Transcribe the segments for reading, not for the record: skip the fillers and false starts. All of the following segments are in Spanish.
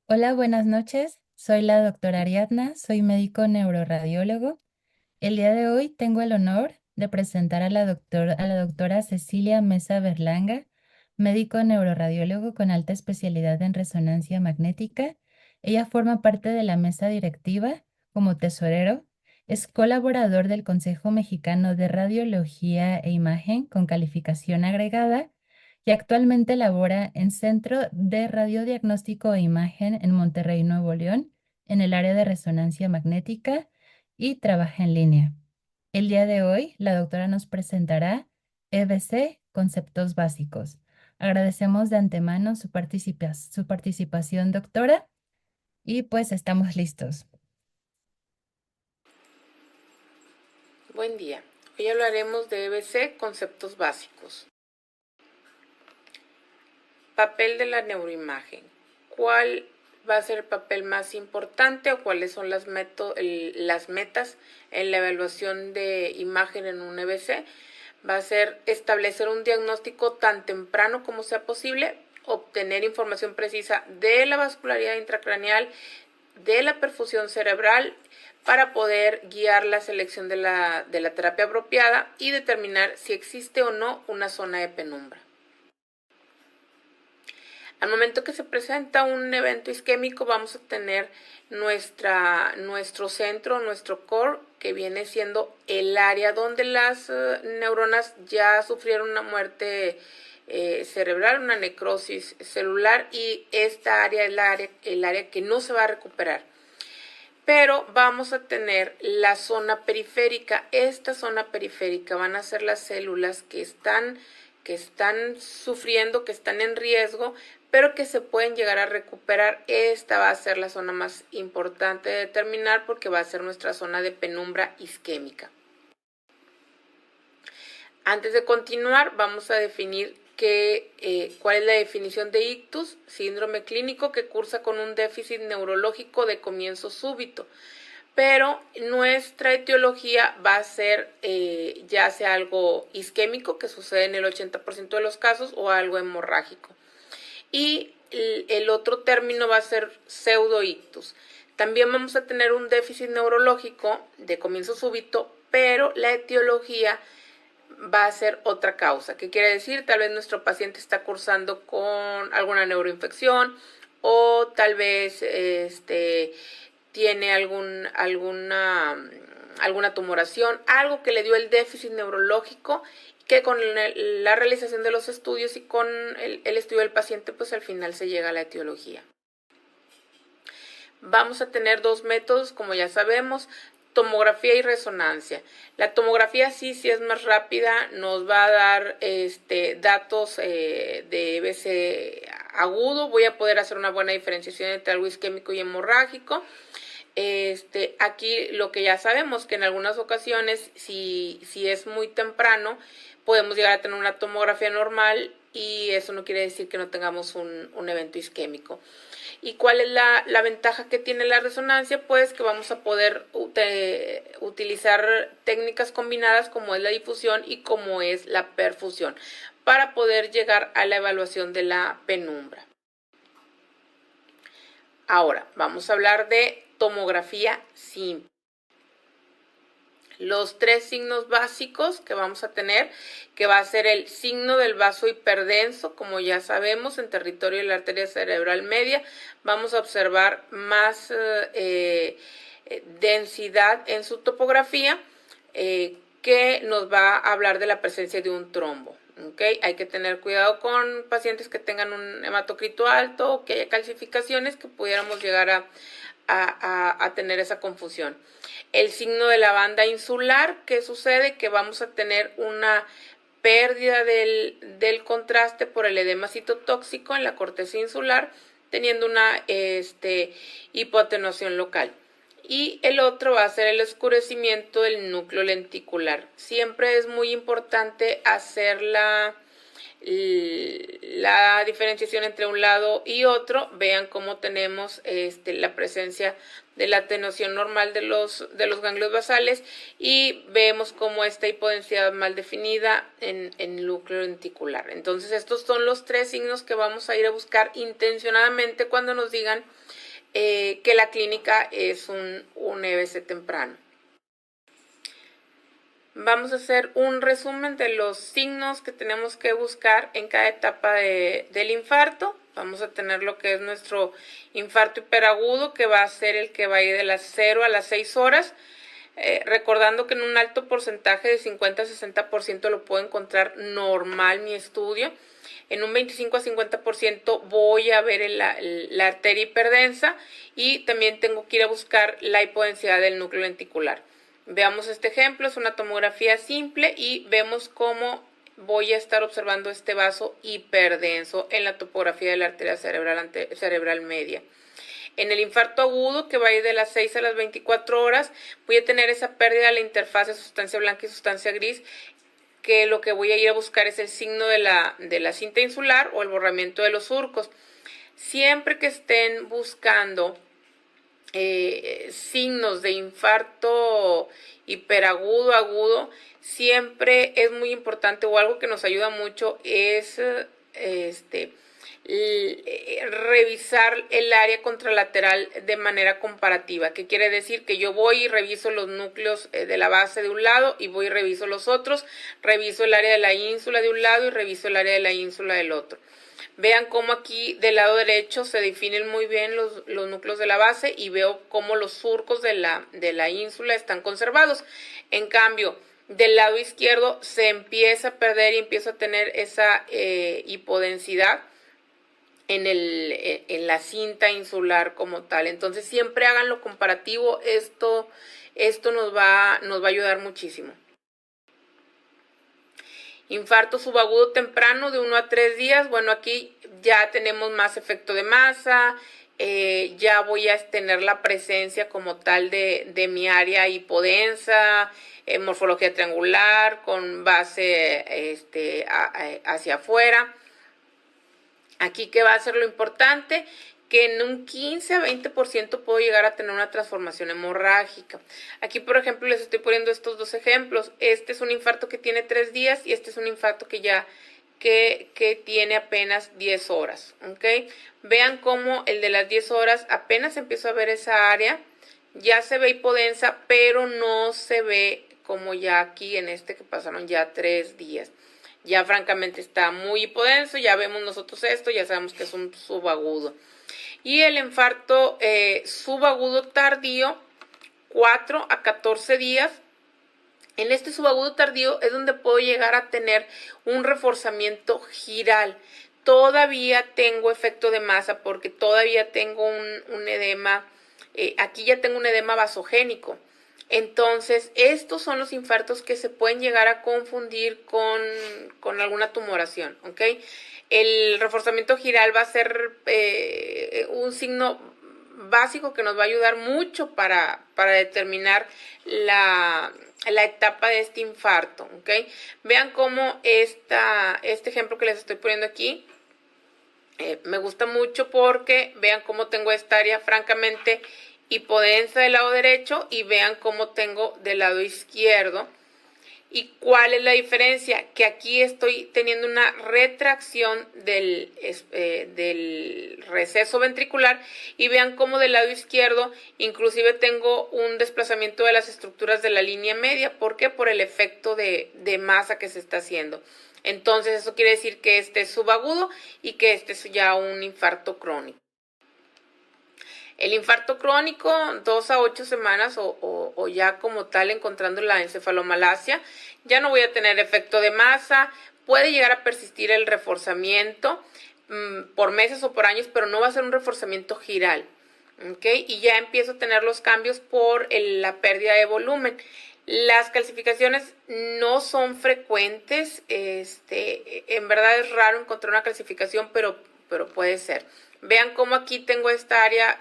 Hola, buenas noches. Soy la doctora Ariadna, soy médico neuroradiólogo. El día de hoy tengo el honor de presentar a la doctora Cecilia Mesa Berlanga, médico neuroradiólogo con alta especialidad en resonancia magnética. Ella forma parte de la mesa directiva como tesorero. Es colaborador del Consejo Mexicano de Radiología e Imagen con calificación agregada y actualmente labora en Centro de Radiodiagnóstico e Imagen en Monterrey, Nuevo León, en el área de resonancia magnética y trabaja en línea. El día de hoy, la doctora nos presentará EBC, conceptos básicos. Agradecemos de antemano su participación, doctora, y pues estamos listos. Buen día. Hoy hablaremos de EBC, conceptos básicos. Papel de la neuroimagen. ¿Cuál va a ser el papel más importante o cuáles son las metas en la evaluación de imagen en un EBC? Va a ser establecer un diagnóstico tan temprano como sea posible, obtener información precisa de la vascularidad intracraneal, de la perfusión cerebral, para poder guiar la selección de la terapia apropiada y determinar si existe o no una zona de penumbra. Al momento que se presenta un evento isquémico, vamos a tener nuestro centro, nuestro core, que viene siendo el área donde las neuronas ya sufrieron una muerte cerebral, una necrosis celular, y esta área es el área que no se va a recuperar. Pero vamos a tener la zona periférica. Esta zona periférica van a ser las células que están sufriendo, que están en riesgo, pero que se pueden llegar a recuperar. Esta va a ser la zona más importante de determinar porque va a ser nuestra zona de penumbra isquémica. Antes de continuar, vamos a definir cuál es la definición de ictus: síndrome clínico que cursa con un déficit neurológico de comienzo súbito. Pero nuestra etiología va a ser ya sea algo isquémico, que sucede en el 80% de los casos, o algo hemorrágico. Y el otro término va a ser pseudoictus. También vamos a tener un déficit neurológico de comienzo súbito, pero la etiología va a ser otra causa. ¿Qué quiere decir? Tal vez nuestro paciente está cursando con alguna neuroinfección, o tal vez tiene alguna tumoración, algo que le dio el déficit neurológico, que con la realización de los estudios y con el estudio del paciente, pues al final se llega a la etiología. Vamos a tener dos métodos, como ya sabemos: tomografía y resonancia. La tomografía sí es más rápida, nos va a dar datos de EBC agudo. Voy a poder hacer una buena diferenciación entre algo isquémico y hemorrágico. Aquí lo que ya sabemos, que en algunas ocasiones, si es muy temprano, podemos llegar a tener una tomografía normal, y eso no quiere decir que no tengamos un evento isquémico. ¿Y cuál es la ventaja que tiene la resonancia? Pues que vamos a poder utilizar técnicas combinadas, como es la difusión y como es la perfusión, para poder llegar a la evaluación de la penumbra. Ahora vamos a hablar de tomografía simple. Los tres signos básicos que vamos a tener, que va a ser el signo del vaso hiperdenso, como ya sabemos, en territorio de la arteria cerebral media, vamos a observar más densidad en su topografía, que nos va a hablar de la presencia de un trombo. ¿Okay? Hay que tener cuidado con pacientes que tengan un hematocrito alto o que haya calcificaciones, que pudiéramos llegar a tener esa confusión. El signo de la banda insular, ¿qué sucede? Que vamos a tener una pérdida del contraste por el edema citotóxico en la corteza insular, teniendo una hipoatenuación local. Y el otro va a ser el oscurecimiento del núcleo lenticular. Siempre es muy importante hacer la diferenciación entre un lado y otro. Vean cómo tenemos la presencia de la atenuación normal de los ganglios basales y vemos como esta hipodensidad mal definida en el núcleo lenticular. Entonces estos son los tres signos que vamos a ir a buscar intencionadamente cuando nos digan que la clínica es un EBC temprano. Vamos a hacer un resumen de los signos que tenemos que buscar en cada etapa del infarto. Vamos a tener lo que es nuestro infarto hiperagudo, que va a ser el que va a ir de las 0 a las 6 horas. Recordando que en un alto porcentaje de 50-60% lo puedo encontrar normal mi estudio. En un 25 a 50% voy a ver la arteria hiperdensa y también tengo que ir a buscar la hipodensidad del núcleo lenticular. Veamos este ejemplo, es una tomografía simple y vemos cómo voy a estar observando este vaso hiperdenso en la topografía de la arteria cerebral media. En el infarto agudo, que va a ir de las 6 a las 24 horas, voy a tener esa pérdida de la interfaz de sustancia blanca y sustancia gris, que lo que voy a ir a buscar es el signo de la cinta insular o el borramiento de los surcos. Siempre que estén buscando signos de infarto hiperagudo, agudo, siempre es muy importante, o algo que nos ayuda mucho es revisar el área contralateral de manera comparativa. ¿Qué quiere decir? Que yo voy y reviso los núcleos de la base de un lado y voy y reviso los otros, reviso el área de la ínsula de un lado y reviso el área de la ínsula del otro. Vean cómo aquí del lado derecho se definen muy bien los núcleos de la base y veo cómo los surcos de la ínsula están conservados. En cambio, del lado izquierdo se empieza a perder y empiezo a tener esa hipodensidad en la cinta insular como tal. Entonces siempre hagan lo comparativo, esto nos va a ayudar muchísimo. Infarto subagudo temprano de 1 a 3 días. Bueno, aquí ya tenemos más efecto de masa, ya voy a tener la presencia como tal de mi área hipodensa, morfología triangular, con base hacia afuera. Aquí, ¿qué va a ser lo importante? Que en un 15 a 20% puedo llegar a tener una transformación hemorrágica. Aquí, por ejemplo, les estoy poniendo estos dos ejemplos. Este es un infarto que tiene 3 días y este es un infarto que tiene apenas 10 horas. ¿Okay? Vean cómo el de las 10 horas apenas empiezo a ver esa área. Ya se ve hipodensa, pero no se ve como ya aquí en este que pasaron ya 3 días. Ya francamente está muy hipodenso, ya vemos nosotros esto, ya sabemos que es un subagudo. Y el infarto subagudo tardío, 4 a 14 días. En este subagudo tardío es donde puedo llegar a tener un reforzamiento giral. Todavía tengo efecto de masa porque todavía tengo un edema, aquí ya tengo un edema vasogénico. Entonces, estos son los infartos que se pueden llegar a confundir con alguna tumoración, ¿ok? El reforzamiento giral va a ser un signo básico que nos va a ayudar mucho para determinar la etapa de este infarto, ¿ok? Vean cómo este ejemplo que les estoy poniendo aquí me gusta mucho porque vean cómo tengo esta área francamente hipodensa del lado derecho y vean cómo tengo del lado izquierdo. ¿Y cuál es la diferencia? Que aquí estoy teniendo una retracción del receso ventricular y vean cómo del lado izquierdo inclusive tengo un desplazamiento de las estructuras de la línea media. ¿Por qué? Por el efecto de masa que se está haciendo. Entonces eso quiere decir que este es subagudo y que este es ya un infarto crónico. El infarto crónico, 2 a 8 semanas o ya como tal encontrando la encefalomalacia, ya no voy a tener efecto de masa, puede llegar a persistir el reforzamiento por meses o por años, pero no va a ser un reforzamiento giral, ¿okay? Y ya empiezo a tener los cambios por la pérdida de volumen. Las calcificaciones no son frecuentes, en verdad es raro encontrar una calcificación, pero puede ser. Vean cómo aquí tengo esta área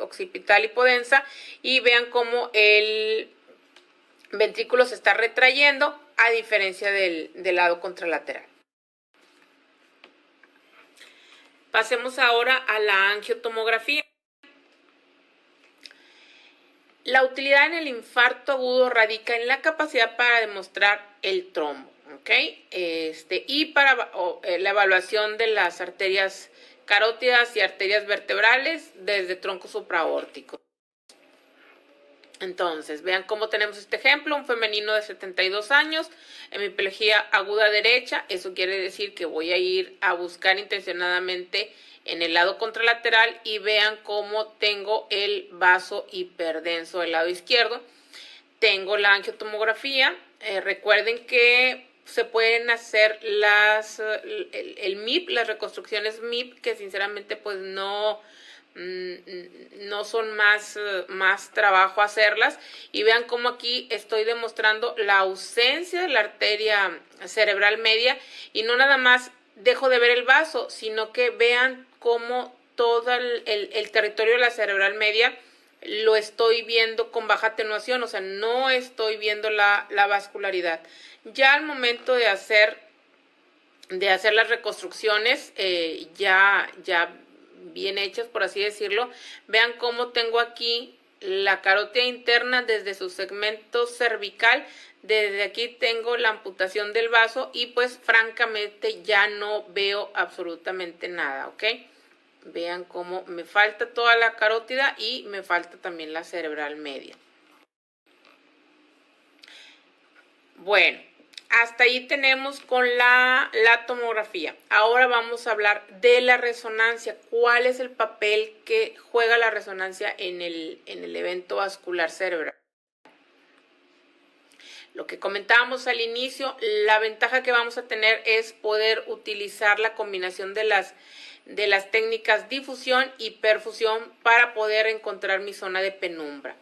occipital hipodensa y vean cómo el ventrículo se está retrayendo a diferencia del lado contralateral. Pasemos ahora a la angiotomografía. La utilidad en el infarto agudo radica en la capacidad para demostrar el trombo, ¿ok? Y para la evaluación de las arterias carótidas y arterias vertebrales desde tronco supraórtico. Entonces, vean cómo tenemos este ejemplo, un femenino de 72 años, hemiplegia aguda derecha, eso quiere decir que voy a ir a buscar intencionadamente en el lado contralateral y vean cómo tengo el vaso hiperdenso del lado izquierdo. Tengo la angiotomografía, recuerden que se pueden hacer el MIP, las reconstrucciones MIP, que sinceramente pues no son más trabajo hacerlas, y vean cómo aquí estoy demostrando la ausencia de la arteria cerebral media, y no nada más dejo de ver el vaso, sino que vean cómo todo el territorio de la cerebral media lo estoy viendo con baja atenuación, o sea, no estoy viendo la vascularidad. Ya al momento de hacer las reconstrucciones ya bien hechas, por así decirlo, vean cómo tengo aquí la carótida interna desde su segmento cervical. Desde aquí tengo la amputación del vaso y pues francamente ya no veo absolutamente nada, ¿ok? Vean cómo me falta toda la carótida y me falta también la cerebral media. Bueno, hasta ahí tenemos con la tomografía. Ahora vamos a hablar de la resonancia. ¿Cuál es el papel que juega la resonancia en el evento vascular cerebral? Lo que comentábamos al inicio, la ventaja que vamos a tener es poder utilizar la combinación de las técnicas difusión y perfusión para poder encontrar mi zona de penumbra.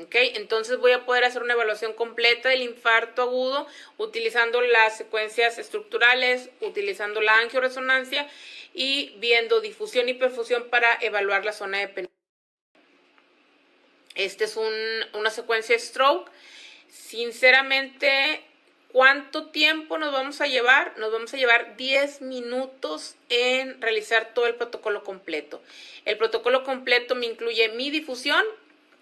¿Okay? Entonces voy a poder hacer una evaluación completa del infarto agudo utilizando las secuencias estructurales, utilizando la angioresonancia y viendo difusión y perfusión para evaluar la zona de penumbra. Esta es una secuencia stroke. Sinceramente, ¿cuánto tiempo nos vamos a llevar? Nos vamos a llevar 10 minutos en realizar todo el protocolo completo. El protocolo completo me incluye mi difusión,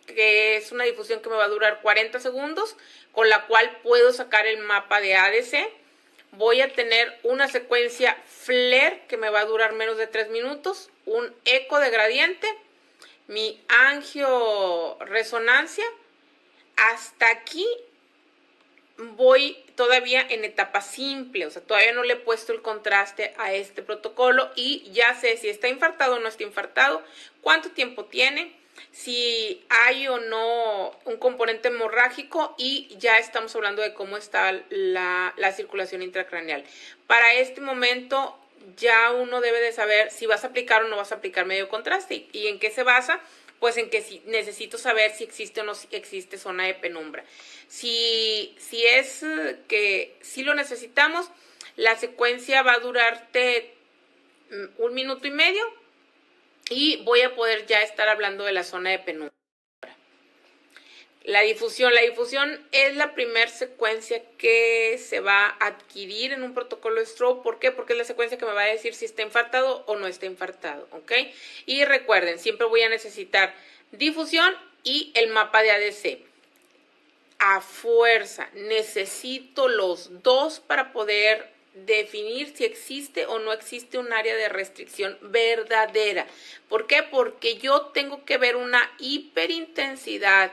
que es una difusión que me va a durar 40 segundos, con la cual puedo sacar el mapa de ADC. Voy a tener una secuencia FLAIR que me va a durar menos de 3 minutos, un eco de gradiente, mi angioresonancia. Hasta aquí voy todavía en etapa simple, o sea, todavía no le he puesto el contraste a este protocolo y ya sé si está infartado o no está infartado, cuánto tiempo tiene, si hay o no un componente hemorrágico y ya estamos hablando de cómo está la circulación intracraneal. Para este momento ya uno debe de saber si vas a aplicar o no vas a aplicar medio contraste. ¿Y en qué se basa? Pues en que necesito saber si existe o no existe zona de penumbra. Si es que sí lo necesitamos, la secuencia va a durarte 1 minuto y medio y voy a poder ya estar hablando de la zona de penumbra. La difusión es la primera secuencia que se va a adquirir en un protocolo stroke. ¿Por qué? Porque es la secuencia que me va a decir si está infartado o no está infartado, ¿ok? Y recuerden, siempre voy a necesitar difusión y el mapa de ADC. A fuerza, necesito los dos para poder definir si existe o no existe un área de restricción verdadera. ¿Por qué? Porque yo tengo que ver una hiperintensidad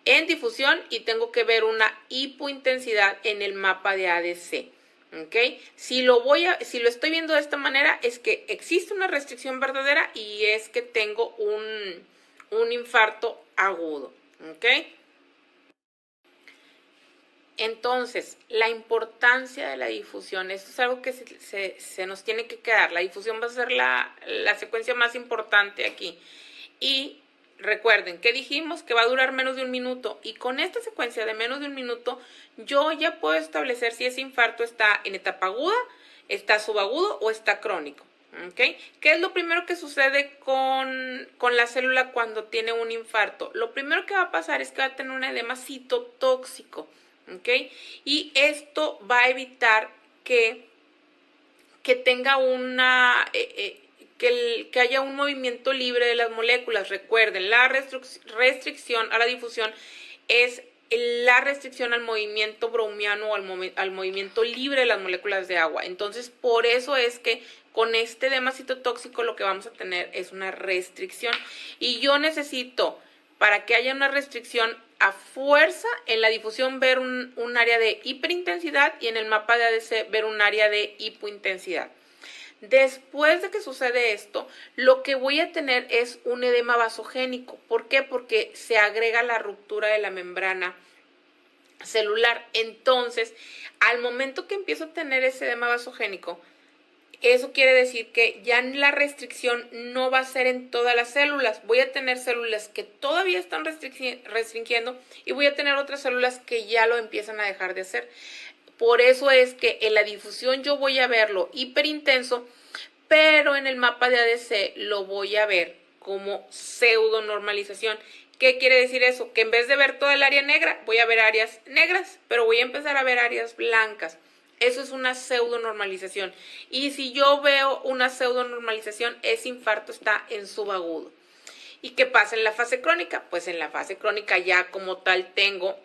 en difusión y tengo que ver una hipointensidad en el mapa de ADC. ¿Okay? Si lo estoy viendo de esta manera es que existe una restricción verdadera y es que tengo un infarto agudo. ¿Okay? Entonces, la importancia de la difusión, esto es algo que se nos tiene que quedar. La difusión va a ser la secuencia más importante aquí. Y recuerden que dijimos que va a durar menos de 1 minuto. Y con esta secuencia de menos de 1 minuto, yo ya puedo establecer si ese infarto está en etapa aguda, está subagudo o está crónico. ¿Okay? ¿Qué es lo primero que sucede con la célula cuando tiene un infarto? Lo primero que va a pasar es que va a tener un edema citotóxico. ¿Okay? Y esto va a evitar que tenga que haya un movimiento libre de las moléculas. Recuerden, la restricción a la difusión es la restricción al movimiento browniano o al movimiento libre de las moléculas de agua. Entonces, por eso es que con este edema citotóxico lo que vamos a tener es una restricción. Y yo necesito, para que haya una restricción, a fuerza en la difusión ver un área de hiperintensidad y en el mapa de ADC ver un área de hipointensidad. Después de que sucede esto, lo que voy a tener es un edema vasogénico. ¿Por qué? Porque se agrega la ruptura de la membrana celular. Entonces, al momento que empiezo a tener ese edema vasogénico, eso quiere decir que ya la restricción no va a ser en todas las células. Voy a tener células que todavía están restringiendo y voy a tener otras células que ya lo empiezan a dejar de hacer. Por eso es que en la difusión yo voy a verlo hiperintenso, pero en el mapa de ADC lo voy a ver como pseudo normalización. ¿Qué quiere decir eso? Que en vez de ver toda el área negra, voy a ver áreas negras, pero voy a empezar a ver áreas blancas. Eso es una pseudo normalización. Y si yo veo una pseudo normalización, ese infarto está en subagudo. ¿Y qué pasa en la fase crónica? Pues en la fase crónica ya como tal tengo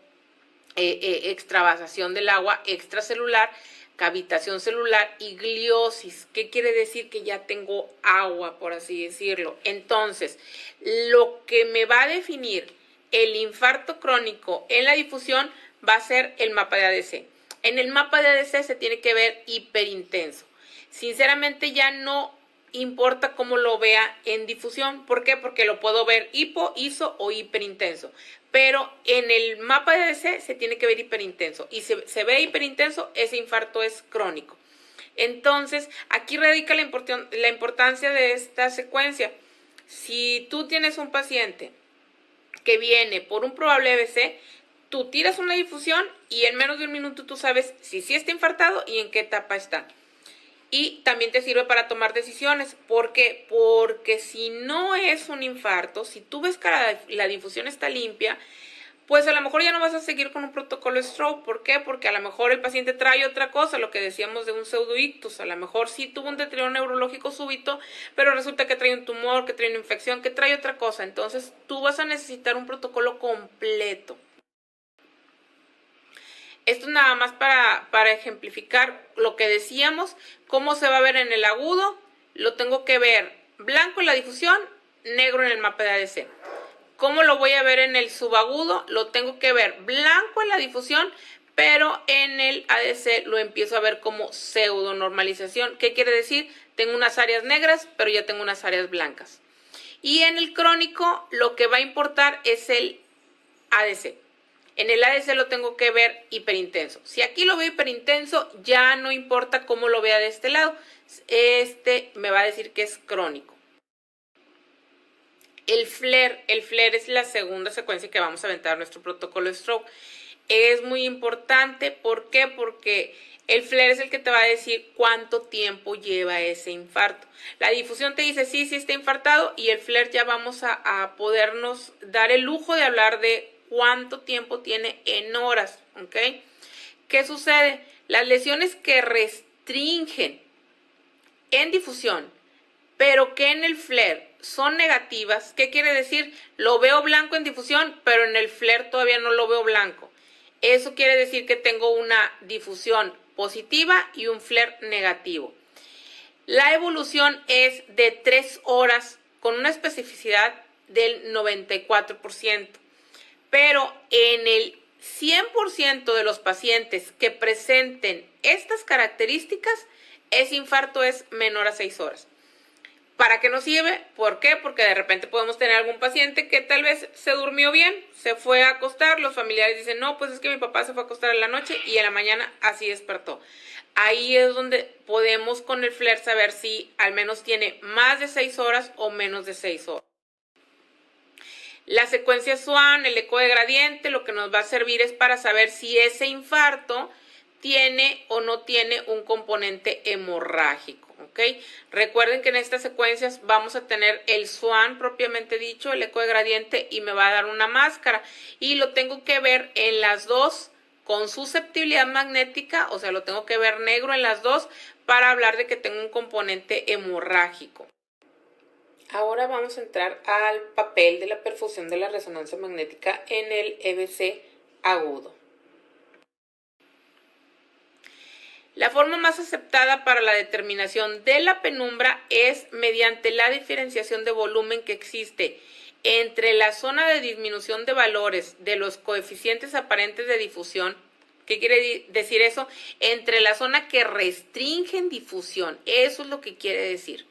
extravasación del agua extracelular, cavitación celular y gliosis. ¿Qué quiere decir? Que ya tengo agua, por así decirlo. Entonces, lo que me va a definir el infarto crónico en la difusión va a ser el mapa de ADC. En el mapa de ADC se tiene que ver hiperintenso. Sinceramente ya no importa cómo lo vea en difusión. ¿Por qué? Porque lo puedo ver hipo, iso o hiperintenso. Pero en el mapa de ADC se tiene que ver hiperintenso. Y si se ve hiperintenso, ese infarto es crónico. Entonces, aquí radica la importancia de esta secuencia. Si tú tienes un paciente que viene por un probable AVC, tú tiras una difusión y en menos de un minuto tú sabes si sí está infartado y en qué etapa está. Y también te sirve para tomar decisiones. ¿Por qué? Porque si no es un infarto, si tú ves que la difusión está limpia, pues a lo mejor ya no vas a seguir con un protocolo stroke. ¿Por qué? Porque a lo mejor el paciente trae otra cosa, lo que decíamos de un pseudoictus. A lo mejor sí tuvo un deterioro neurológico súbito, pero resulta que trae un tumor, que trae una infección, que trae otra cosa. Entonces tú vas a necesitar un protocolo completo. Esto es nada más para ejemplificar lo que decíamos, cómo se va a ver en el agudo. Lo tengo que ver blanco en la difusión, negro en el mapa de ADC. ¿Cómo lo voy a ver en el subagudo? Lo tengo que ver blanco en la difusión, pero en el ADC lo empiezo a ver como pseudo normalización. ¿Qué quiere decir? Tengo unas áreas negras, pero ya tengo unas áreas blancas. Y en el crónico lo que va a importar es el ADC. En el ADC lo tengo que ver hiperintenso. Si aquí lo veo hiperintenso, ya no importa cómo lo vea de este lado. Este me va a decir que es crónico. El FLAIR es la segunda secuencia que vamos a aventar nuestro protocolo stroke. Es muy importante. ¿Por qué? Porque el FLAIR es el que te va a decir cuánto tiempo lleva ese infarto. La difusión te dice sí está infartado, y el FLAIR ya vamos a podernos dar el lujo de hablar de cuánto tiempo tiene en horas, ¿ok? ¿Qué sucede? Las lesiones que restringen en difusión, pero que en el FLAIR son negativas, ¿qué quiere decir? Lo veo blanco en difusión, pero en el FLAIR todavía no lo veo blanco. Eso quiere decir que tengo una difusión positiva y un FLAIR negativo. La evolución es de 3 horas con una especificidad del 94%. Pero en el 100% de los pacientes que presenten estas características, ese infarto es menor a 6 horas. ¿Para qué nos sirve? ¿Por qué? Porque de repente podemos tener algún paciente que tal vez se durmió bien, se fue a acostar, los familiares dicen, no, pues es que mi papá se fue a acostar en la noche y en la mañana así despertó. Ahí es donde podemos con el FLAIR saber si al menos tiene más de 6 horas o menos de 6 horas. La secuencia SWAN, el eco de gradiente, lo que nos va a servir es para saber si ese infarto tiene o no tiene un componente hemorrágico, ¿ok? Recuerden que en estas secuencias vamos a tener el SWAN propiamente dicho, el eco de gradiente, y me va a dar una máscara. Y lo tengo que ver en las dos con susceptibilidad magnética, o sea, lo tengo que ver negro en las dos para hablar de que tengo un componente hemorrágico. Ahora vamos a entrar al papel de la perfusión de la resonancia magnética en el EBC agudo. La forma más aceptada para la determinación de la penumbra es mediante la diferenciación de volumen que existe entre la zona de disminución de valores de los coeficientes aparentes de difusión. ¿Qué quiere decir eso? Entre la zona que restringen difusión. Eso es lo que quiere decir.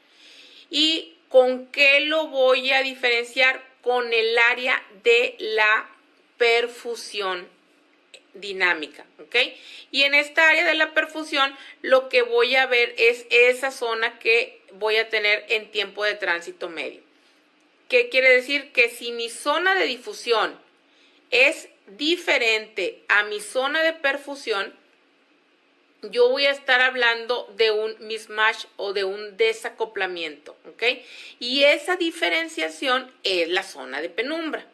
¿Y con qué lo voy a diferenciar? Con el área de la perfusión dinámica, ¿ok? Y en esta área de la perfusión lo que voy a ver es esa zona que voy a tener en tiempo de tránsito medio. ¿Qué quiere decir? Que si mi zona de difusión es diferente a mi zona de perfusión, yo voy a estar hablando de un mismatch o de un desacoplamiento, ¿ok? Y esa diferenciación es la zona de penumbra,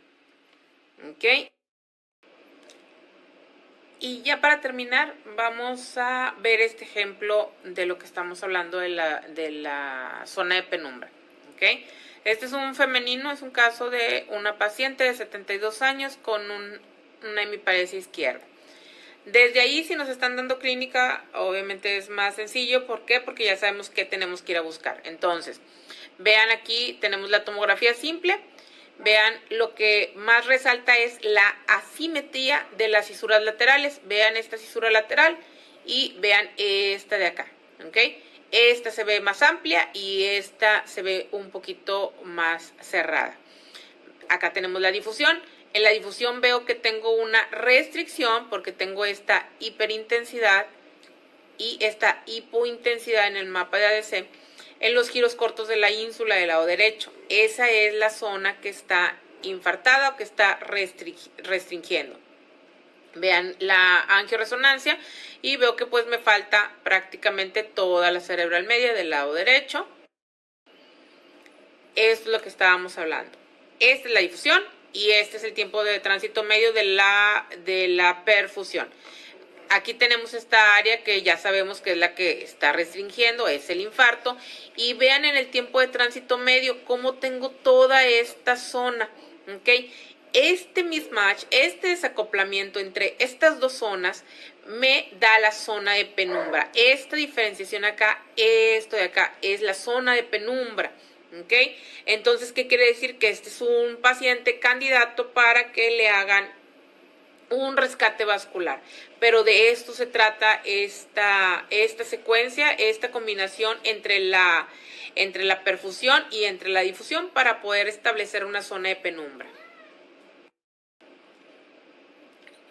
¿ok? Y ya para terminar, vamos a ver este ejemplo de lo que estamos hablando de la zona de penumbra, ¿ok? Este es un femenino, es un caso de una paciente de 72 años con una hemiparesia izquierda. Desde ahí, si nos están dando clínica, obviamente es más sencillo. ¿Por qué? Porque ya sabemos qué tenemos que ir a buscar. Entonces, vean aquí, tenemos la tomografía simple. Vean, lo que más resalta es la asimetría de las cisuras laterales. Vean esta cisura lateral y vean esta de acá, ¿ok? Esta se ve más amplia y esta se ve un poquito más cerrada. Acá tenemos la difusión. En la difusión veo que tengo una restricción porque tengo esta hiperintensidad y esta hipointensidad en el mapa de ADC en los giros cortos de la ínsula del lado derecho. Esa es la zona que está infartada o que está restringiendo. Vean la angioresonancia y veo que pues me falta prácticamente toda la cerebral media del lado derecho. Esto es lo que estábamos hablando. Esta es la difusión y este es el tiempo de tránsito medio de la perfusión. Aquí tenemos esta área que ya sabemos que es la que está restringiendo, es el infarto. Y vean en el tiempo de tránsito medio cómo tengo toda esta zona, ¿ok? Este mismatch, este desacoplamiento entre estas dos zonas me da la zona de penumbra. Esta diferenciación acá, esto de acá, es la zona de penumbra, ¿ok? Entonces, ¿qué quiere decir? Que este es un paciente candidato para que le hagan un rescate vascular, pero de esto se trata esta secuencia, esta combinación entre la perfusión y entre la difusión para poder establecer una zona de penumbra.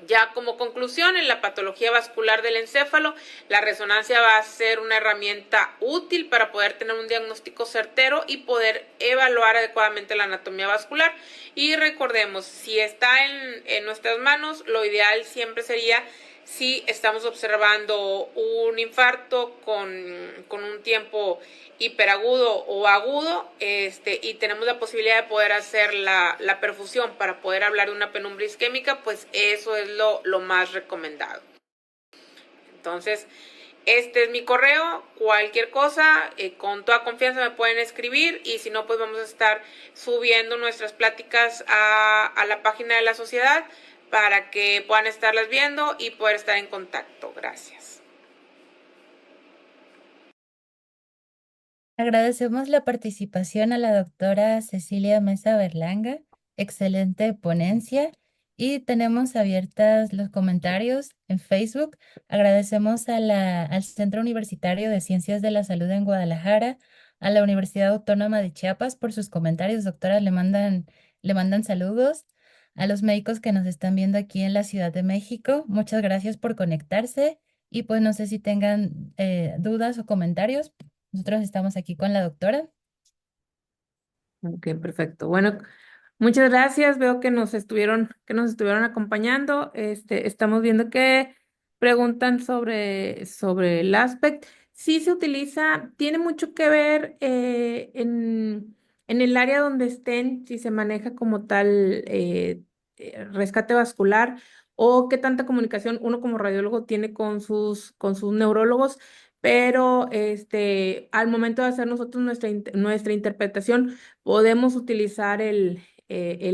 Ya como conclusión, en la patología vascular del encéfalo, la resonancia va a ser una herramienta útil para poder tener un diagnóstico certero y poder evaluar adecuadamente la anatomía vascular. Y recordemos, si está en nuestras manos, lo ideal siempre sería si estamos observando un infarto con un tiempo hiperagudo o agudo, y tenemos la posibilidad de poder hacer la perfusión para poder hablar de una penumbra isquémica, pues eso es lo más recomendado. Entonces, este es mi correo. Cualquier cosa, con toda confianza me pueden escribir, y si no, pues vamos a estar subiendo nuestras pláticas a la página de la sociedad para que puedan estarlas viendo y poder estar en contacto. Gracias. Agradecemos la participación a la doctora Cecilia Mesa Berlanga. Excelente ponencia. Y tenemos abiertas los comentarios en Facebook. Agradecemos al Centro Universitario de Ciencias de la Salud en Guadalajara, a la Universidad Autónoma de Chiapas por sus comentarios. Doctora, le mandan saludos. A los médicos que nos están viendo aquí en la Ciudad de México, muchas gracias por conectarse. Y pues no sé si tengan dudas o comentarios. Nosotros estamos aquí con la doctora. Ok, perfecto. Bueno, muchas gracias. Veo que nos estuvieron acompañando. Estamos viendo que preguntan sobre el aspect. Sí se utiliza, tiene mucho que ver en el área donde estén, si se maneja como tal rescate vascular o qué tanta comunicación uno como radiólogo tiene con sus neurólogos. pero al momento de hacer nosotros nuestra interpretación, podemos utilizar el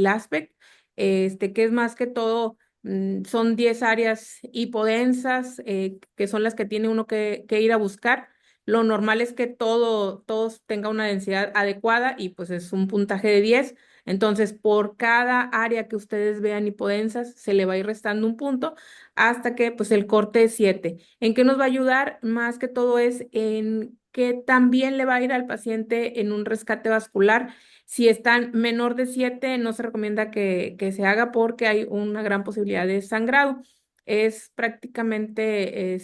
aspect, que es más que todo, son 10 áreas hipodensas, que son las que tiene uno que ir a buscar. Lo normal es que todos tenga una densidad adecuada y pues es un puntaje de 10. Entonces, por cada área que ustedes vean hipodensas, se le va a ir restando un punto hasta que pues el corte es 7. ¿En qué nos va a ayudar? Más que todo es en que también le va a ir al paciente en un rescate vascular. Si están menor de 7, no se recomienda que se haga porque hay una gran posibilidad de sangrado. Es prácticamente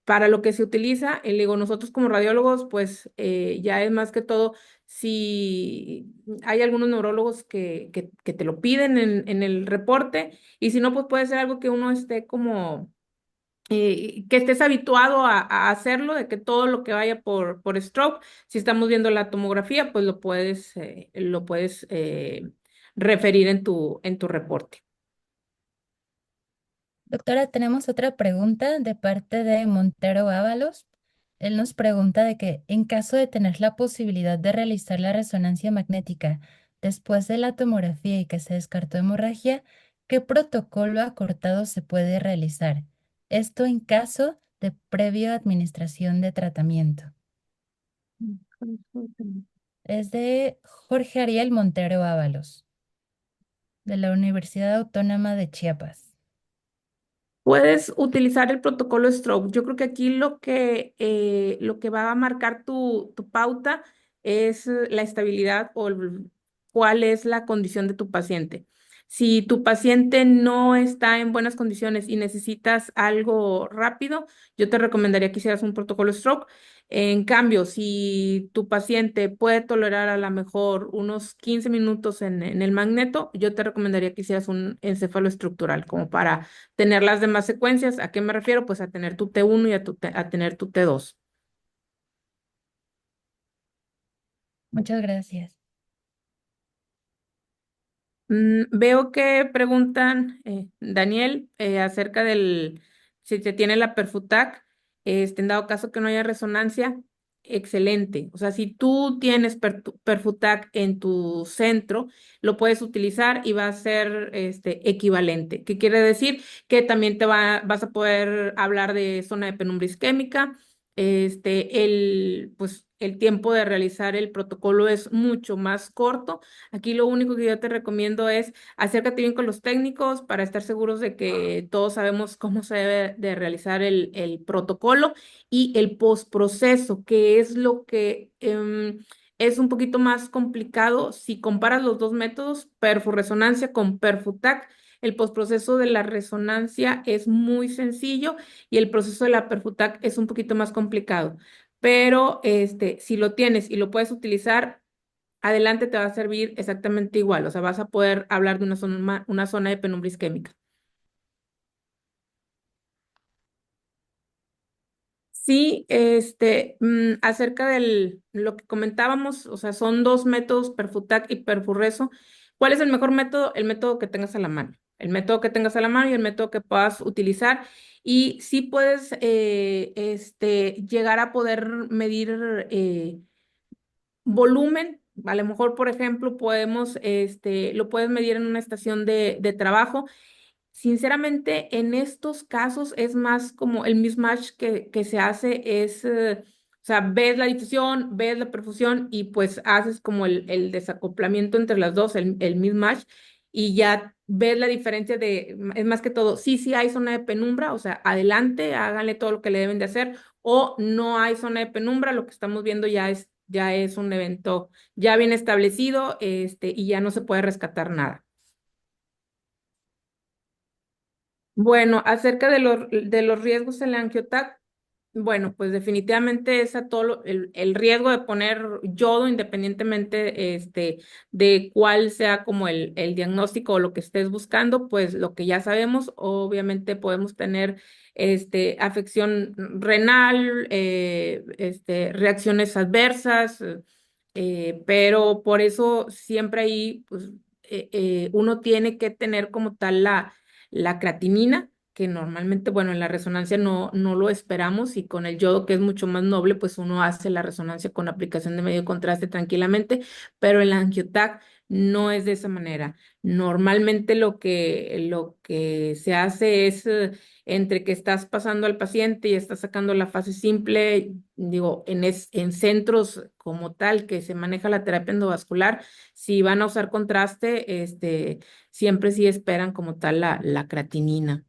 para lo que se utiliza. Digo, nosotros como radiólogos, pues ya es más que todo si hay algunos neurólogos que te lo piden en el reporte, y si no, pues puede ser algo que uno esté como que estés habituado a hacerlo, de que todo lo que vaya por stroke, si estamos viendo la tomografía, pues lo puedes referir en tu reporte. Doctora, tenemos otra pregunta de parte de Montero Ábalos. Él nos pregunta de que en caso de tener la posibilidad de realizar la resonancia magnética después de la tomografía y que se descartó hemorragia, ¿qué protocolo acortado se puede realizar? Esto en caso de previa administración de tratamiento. Es de Jorge Ariel Montero Ábalos, de la Universidad Autónoma de Chiapas. Puedes utilizar el protocolo Stroke. Yo creo que aquí lo que va a marcar tu pauta es la estabilidad o cuál es la condición de tu paciente. Si tu paciente no está en buenas condiciones y necesitas algo rápido, yo te recomendaría que hicieras un protocolo Stroke. En cambio, si tu paciente puede tolerar a lo mejor unos 15 minutos en el magneto, yo te recomendaría que hicieras un encefaloestructural, como para tener las demás secuencias. ¿A qué me refiero? Pues a tener tu T1 y a tener tu T2. Muchas gracias. Veo que preguntan, Daniel, acerca del si se tiene la Perfutac, en dado caso que no haya resonancia, excelente. O sea, si tú tienes Perfutac en tu centro, lo puedes utilizar y va a ser equivalente. ¿Qué quiere decir? Que también vas a poder hablar de zona de penumbra isquémica. Pues, el tiempo de realizar el protocolo es mucho más corto. Aquí lo único que yo te recomiendo es acércate bien con los técnicos para estar seguros de que todos sabemos cómo se debe de realizar el protocolo y el postproceso, que es lo que es un poquito más complicado si comparas los dos métodos, perfurresonancia con perfutac. El postproceso de la resonancia es muy sencillo y el proceso de la perfutac es un poquito más complicado. Pero si lo tienes y lo puedes utilizar, adelante te va a servir exactamente igual. O sea, vas a poder hablar de una zona de penumbra isquémica. Sí, acerca de lo que comentábamos, o sea, son dos métodos, Perfutac y Perfurreso. ¿Cuál es el mejor método? El método que tengas a la mano. El método que tengas a la mano y el método que puedas utilizar. Y sí puedes llegar a poder medir volumen. A lo mejor, por ejemplo, lo puedes medir en una estación de trabajo. Sinceramente, en estos casos es más como el mismatch que se hace, o sea, ves la difusión, ves la perfusión y pues haces como el desacoplamiento entre las dos, el mismatch, y ya ves la diferencia es más que todo, sí hay zona de penumbra, o sea, adelante, háganle todo lo que le deben de hacer, o no hay zona de penumbra, lo que estamos viendo ya es un evento ya bien establecido, y ya no se puede rescatar nada. Bueno, acerca de los riesgos en la angiotac, bueno, pues definitivamente es a el riesgo de poner yodo, independientemente de cuál sea como el diagnóstico o lo que estés buscando, pues lo que ya sabemos, obviamente podemos tener afección renal, reacciones adversas, pero por eso siempre ahí, pues, uno tiene que tener como tal la creatinina, que normalmente, bueno, en la resonancia no lo esperamos y con el yodo, que es mucho más noble, pues uno hace la resonancia con aplicación de medio contraste tranquilamente, pero el angiotac no es de esa manera. Normalmente lo que se hace es entre que estás pasando al paciente y estás sacando la fase simple, digo, en centros como tal que se maneja la terapia endovascular, si van a usar contraste, siempre sí esperan como tal la creatinina.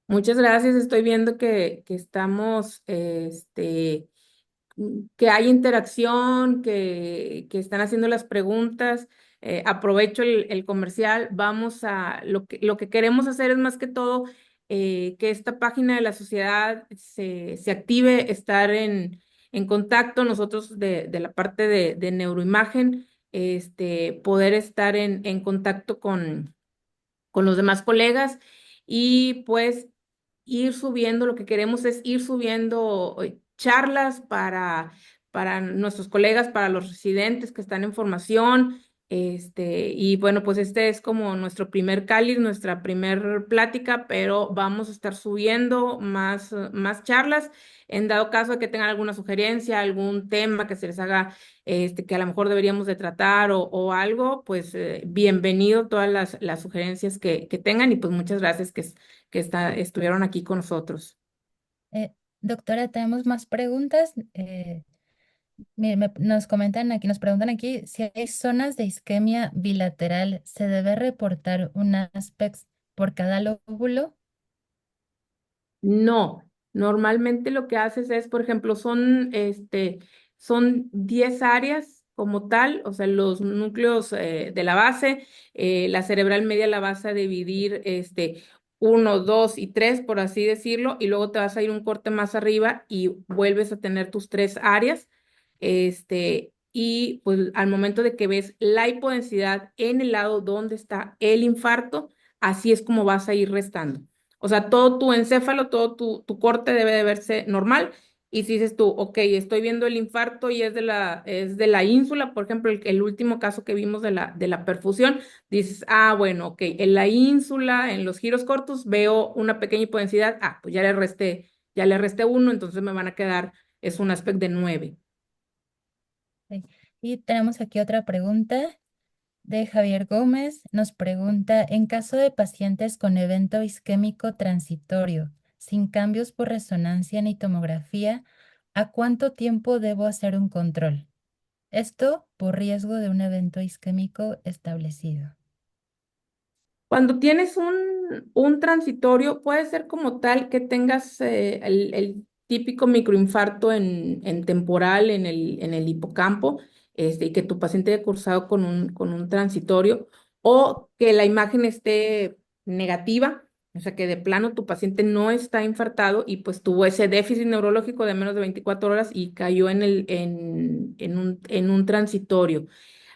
Muchas gracias, estoy viendo que estamos, que hay interacción, que están haciendo las preguntas. Aprovecho el comercial. Lo que queremos hacer es más que todo que esta página de la sociedad se active, estar en contacto nosotros de la parte de neuroimagen, poder estar en contacto con los demás colegas y pues ir subiendo, lo que queremos es ir subiendo charlas para nuestros colegas, para los residentes que están en formación. Y bueno, pues este es como nuestro primer cáliz, nuestra primer plática, pero vamos a estar subiendo más charlas. En dado caso de que tengan alguna sugerencia, algún tema que se les haga que a lo mejor deberíamos de tratar o algo, pues bienvenido todas las sugerencias que tengan y pues muchas gracias estuvieron aquí con nosotros. Eh, Doctora, tenemos más preguntas. Mire, nos comentan aquí, nos preguntan aquí si hay zonas de isquemia bilateral, ¿se debe reportar un ASPEX por cada lóbulo? No, normalmente lo que haces es, por ejemplo, son 10 áreas como tal, o sea, los núcleos de la base, la cerebral media la vas a dividir, 1, 2 y 3, por así decirlo, y luego te vas a ir un corte más arriba y vuelves a tener tus 3 áreas, y pues al momento de que ves la hipodensidad en el lado donde está el infarto, así es como vas a ir restando. O sea, todo tu encéfalo, todo tu corte debe de verse normal. Y si dices tú, ok, estoy viendo el infarto y es de la ínsula, por ejemplo, el último caso que vimos de la perfusión, dices, bueno, ok, en la ínsula, en los giros cortos, veo una pequeña hipodensidad, pues ya le resté uno, entonces me van a quedar, es un aspecto de 9. Sí. Y tenemos aquí otra pregunta de Javier Gómez. Nos pregunta, en caso de pacientes con evento isquémico transitorio, sin cambios por resonancia ni tomografía, ¿a cuánto tiempo debo hacer un control? Esto por riesgo de un evento isquémico establecido. Cuando tienes un transitorio, puede ser como tal que tengas el típico microinfarto en temporal, en el hipocampo, y que tu paciente haya cursado con un transitorio, o que la imagen esté negativa, o sea, que de plano tu paciente no está infartado y pues tuvo ese déficit neurológico de menos de 24 horas y cayó en un transitorio.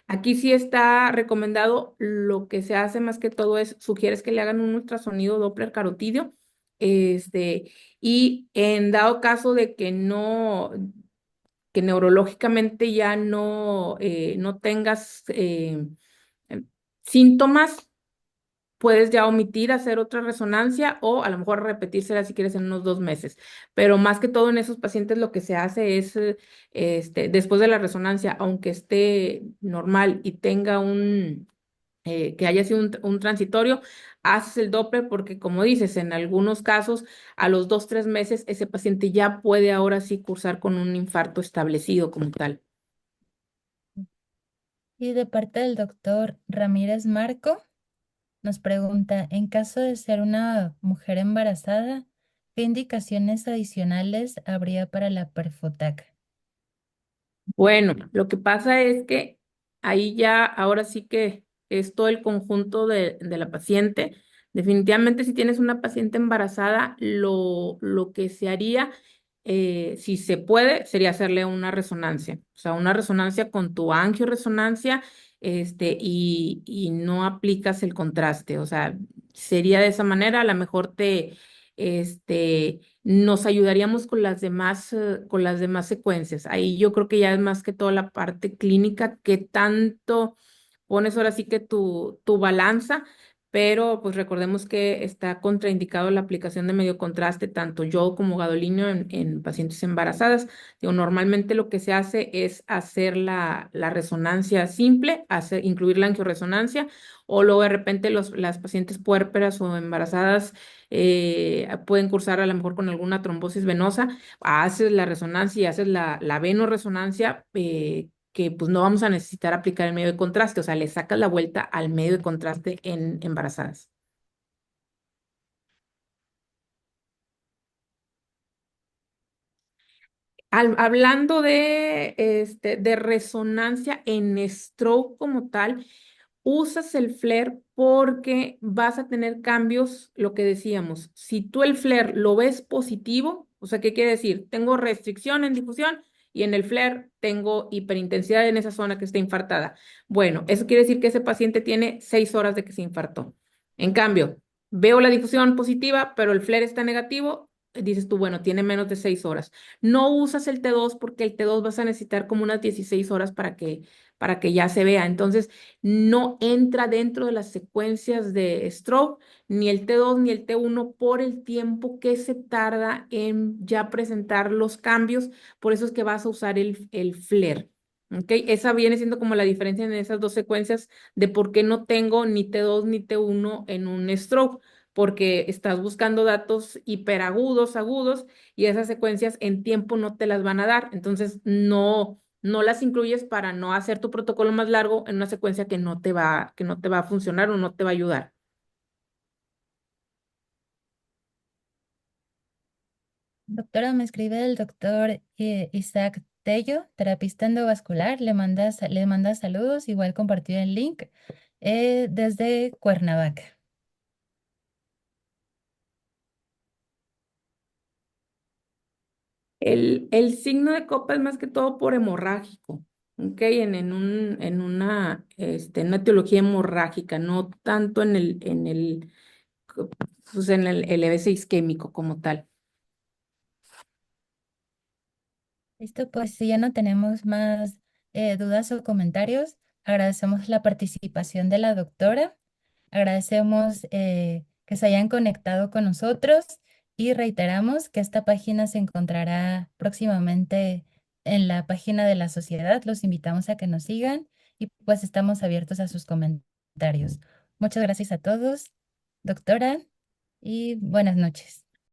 Aquí sí está recomendado, lo que se hace más que todo es, sugieres que le hagan un ultrasonido Doppler carotídeo, y en dado caso de que no, que neurológicamente ya no tengas eh, síntomas, puedes ya omitir hacer otra resonancia o a lo mejor repetírsela si quieres en unos 2 meses. Pero más que todo en esos pacientes lo que se hace es, después de la resonancia, aunque esté normal y tenga que haya sido un transitorio, haces el Doppler porque como dices, en algunos casos a los 2, 3 meses ese paciente ya puede ahora sí cursar con un infarto establecido como tal. Y de parte del doctor Ramírez Marco, nos pregunta, en caso de ser una mujer embarazada, ¿qué indicaciones adicionales habría para la perfotac? Bueno, lo que pasa es que ahí ya, ahora sí que es todo el conjunto de la paciente. Definitivamente, si tienes una paciente embarazada, lo que se haría, si se puede, sería hacerle una resonancia. O sea, una resonancia con tu angioresonancia, y no aplicas el contraste. O sea, sería de esa manera, a lo mejor nos ayudaríamos con las demás secuencias. Ahí yo creo que ya es más que toda la parte clínica, que tanto pones ahora sí que tu balanza, pero pues recordemos que está contraindicado la aplicación de medio contraste, tanto yo como gadolinium en pacientes embarazadas. Digo, normalmente lo que se hace es hacer la resonancia simple, incluir la angioresonancia, o luego de repente las pacientes puérperas o embarazadas pueden cursar a lo mejor con alguna trombosis venosa, haces la resonancia y haces la venoresonancia, que pues no vamos a necesitar aplicar el medio de contraste, o sea, le sacas la vuelta al medio de contraste en embarazadas. Hablando de resonancia en stroke como tal, usas el flare porque vas a tener cambios, lo que decíamos. Si tú el flare lo ves positivo, o sea, ¿qué quiere decir? Tengo restricción en difusión y en el flare tengo hiperintensidad en esa zona que está infartada. Bueno, eso quiere decir que ese paciente tiene 6 horas de que se infartó. En cambio, veo la difusión positiva, pero el flare está negativo. Dices tú, bueno, tiene menos de 6 horas. No usas el T2 porque el T2 vas a necesitar como unas 16 horas para que ya se vea. Entonces, no entra dentro de las secuencias de stroke, ni el T2 ni el T1 por el tiempo que se tarda en ya presentar los cambios. Por eso es que vas a usar el FLAIR. ¿Ok? Esa viene siendo como la diferencia en esas dos secuencias de por qué no tengo ni T2 ni T1 en un stroke, porque estás buscando datos hiperagudos, agudos, y esas secuencias en tiempo no te las van a dar. Entonces, no las incluyes para no hacer tu protocolo más largo en una secuencia que no te va a funcionar o no te va a ayudar. Doctora, me escribe el doctor Isaac Tello, terapista endovascular. Le manda saludos, igual compartió el link desde Cuernavaca. El signo de copa es más que todo por hemorrágico, ¿ok? En una etiología hemorrágica, no tanto el EBC isquémico como tal. Listo, pues si ya no tenemos más dudas o comentarios, agradecemos la participación de la doctora, agradecemos que se hayan conectado con nosotros y reiteramos que esta página se encontrará próximamente en la página de la sociedad. Los invitamos a que nos sigan y pues estamos abiertos a sus comentarios. Muchas gracias a todos, doctora, y buenas noches.